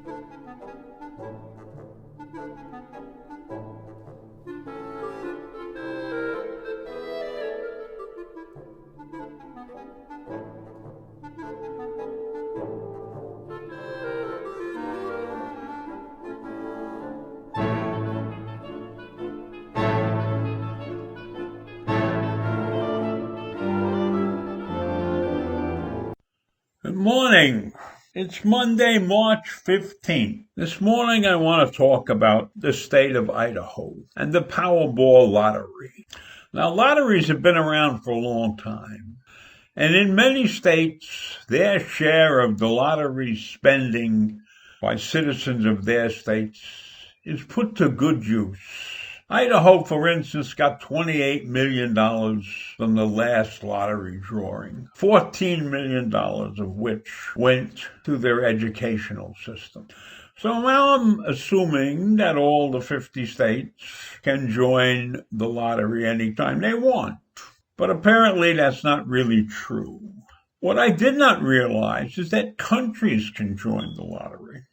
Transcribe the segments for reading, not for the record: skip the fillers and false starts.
Good morning. It's Monday, March 15th. This morning I want to talk about the state of Idaho and the Powerball lottery. Now, lotteries have been around for a long time, and in many states, their share of the lottery spending by citizens of their states is put to good use. Idaho, for instance, got $28 million from the last lottery drawing, $14 million of which went to their educational system. So now I'm assuming that all the 50 states can join the lottery anytime they want. But apparently that's not really true. What I did not realize is that countries can join the lottery.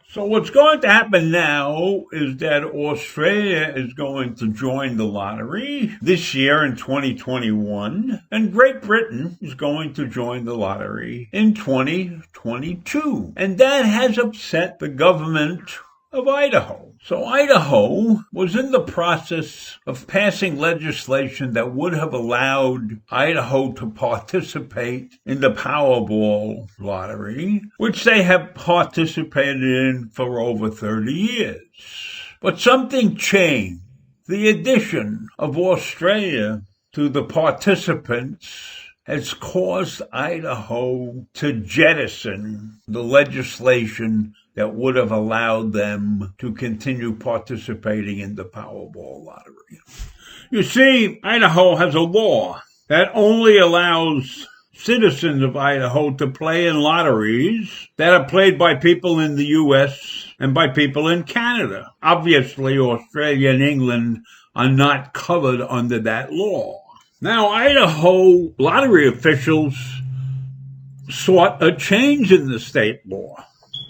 So what's going to happen now is that Australia is going to join the lottery this year in 2021, and Great Britain is going to join the lottery in 2022. And that has upset the government of Idaho. So Idaho was in the process of passing legislation that would have allowed Idaho to participate in the Powerball lottery, which they have participated in for over 30 years. But something changed. The addition of Australia to the participants has caused Idaho to jettison the legislation that would have allowed them to continue participating in the Powerball lottery. You see, Idaho has a law that only allows citizens of Idaho to play in lotteries that are played by people in the U.S. and by people in Canada. Obviously, Australia and England are not covered under that law. Now, Idaho lottery officials sought a change in the state law.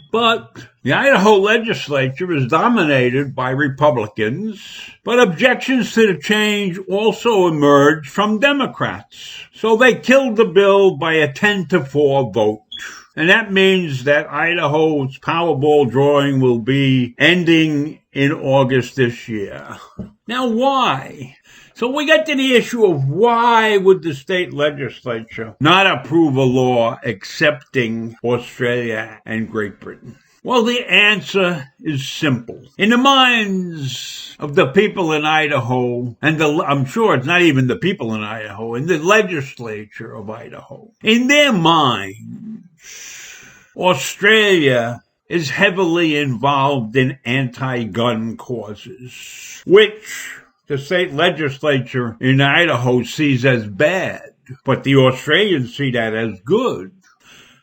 But the Idaho legislature is dominated by Republicans, but objections to the change also emerged from Democrats. So they killed the bill by a 10-4 vote. And that means that Idaho's Powerball drawing will be ending in August this year. Now, why? So we get to the issue of why would the state legislature not approve a law accepting Australia and Great Britain? Well, the answer is simple. In the minds of the people in Idaho, and I'm sure it's not even the people in Idaho, in the legislature of Idaho, in their minds, Australia is heavily involved in anti-gun causes, which the state legislature in Idaho sees as bad, but the Australians see that as good.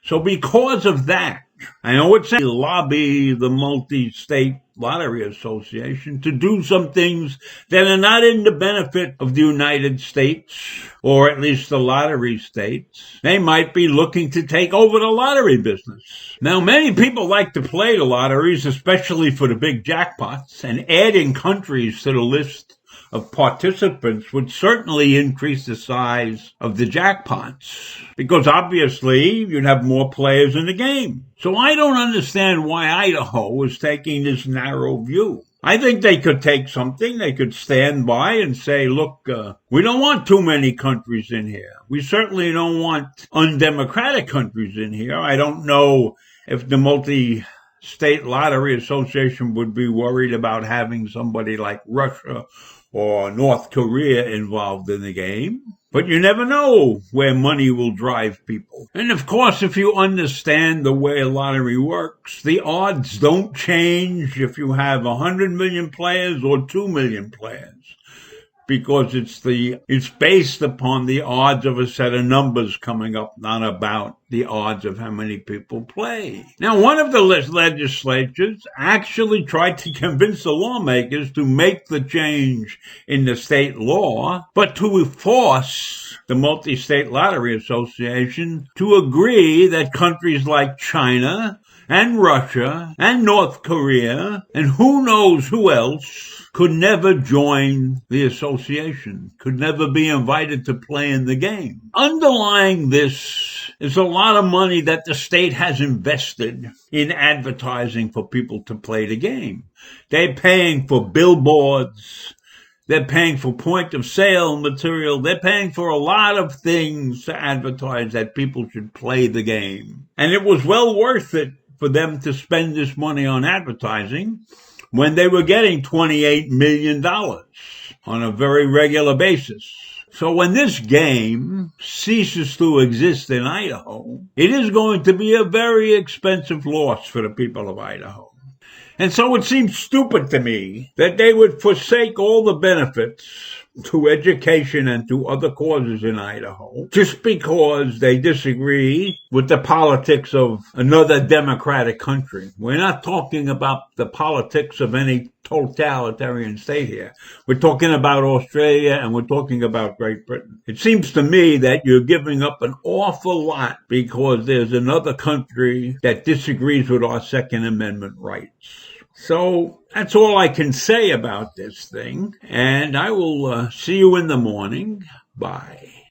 So because of that, I know it's a lobby the multi-state lottery association to do some things that are not in the benefit of the United States, or at least the lottery states. They might be looking to take over the lottery business. Now, many people like to play the lotteries, especially for the big jackpots, and adding countries to the list of participants would certainly increase the size of the jackpots, because obviously you'd have more players in the game. So I don't understand why Idaho is taking this narrow view. I think they could take something, they could stand by and say, look, we don't want too many countries in here. We certainly don't want undemocratic countries in here. I don't know if the multi-state lottery association would be worried about having somebody like Russia or North Korea involved in the game. But you never know where money will drive people. And of course, if you understand the way a lottery works, the odds don't change if you have 100 million players or 2 million players, because it's based upon the odds of a set of numbers coming up, not about the odds of how many people play. Now, one of the legislatures actually tried to convince the lawmakers to make the change in the state law, but to force the Multi-State Lottery Association to agree that countries like China and Russia and North Korea and who knows who else could never join the association, could never be invited to play in the game. Underlying this is a lot of money that the state has invested in advertising for people to play the game. They're paying for billboards. They're paying for point of sale material. They're paying for a lot of things to advertise that people should play the game. And it was well worth it for them to spend this money on advertising when they were getting $28 million on a very regular basis. So when this game ceases to exist in Idaho, it is going to be a very expensive loss for the people of Idaho. And so it seems stupid to me that they would forsake all the benefits to education and to other causes in Idaho just because they disagree with the politics of another democratic country. We're not talking about the politics of any totalitarian state here. We're talking about Australia and we're talking about Great Britain. It seems to me that you're giving up an awful lot because there's another country that disagrees with our Second Amendment rights. So that's all I can say about this thing, and I will see you in the morning. Bye.